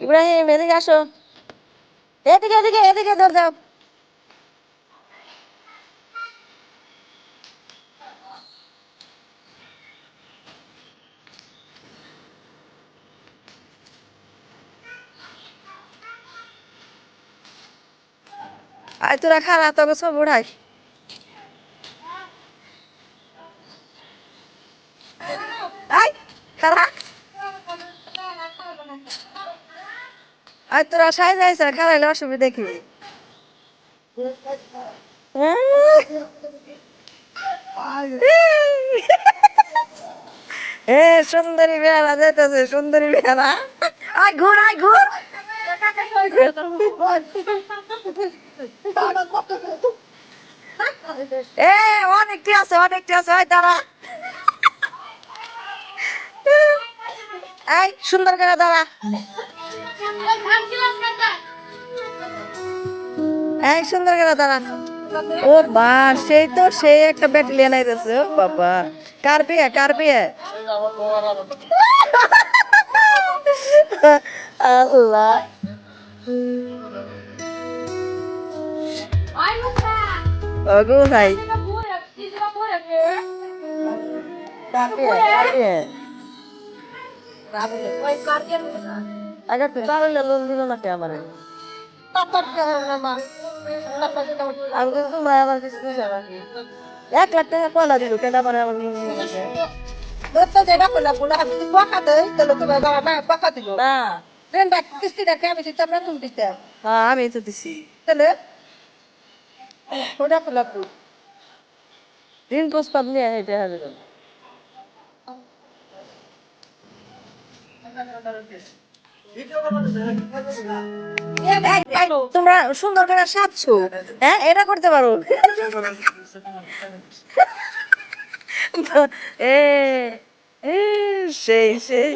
ইব্রাহিম এদিকে আসো, এদিকে এদিকে এদিকে ধর দাও। আয় তোরা খারা তোকে সব উড়াই। আয় খারা, আয় তোরা সাই যাইছে খারাইলে অসুবিধা কি? এ সুন্দরী বেড়া যেতেছে, সুন্দরী বেড়া। আয় ঘুর, আয় ঘুর। এ অনেকটি আছে, অনেকটি আছে, আয় দাঁড়া। এই সুন্দর করে দাঁড়া। এই সুন্দর করে দাঁড়া। ও মা, সেই তো সেই একটা ব্যাটালিয়ন আইতেছে। ও বাবা, কার বিয়ে, কার বিয়ে? আল্লাহ। ওগো ভাই, কার বিয়ে, কার বিয়ে? আগে তো তাহলে লোন দিল না কে আমারে? আমি তো তোমরা আমার কিছু দিছে না। 1 লাখ টাকা কয়লা দিল কেন আমার আমার তো যেটা করলাম বলে আমি যদি টাকা দেই তাহলে তোমার বাবা মা টাকা দিল না। ট্রেন বাকি কিস্তিটা কে আমি দিতাম না, তুমি দিতে? হ্যাঁ আমি তো দিছি। তাহলে ওটা করলাম ঋণ প্রস্তাব নিয়ে এটা হবে। তোমরা সুন্দর করে সাজছো, হ্যাঁ এটা করতে পারো। এ এ সেই সেই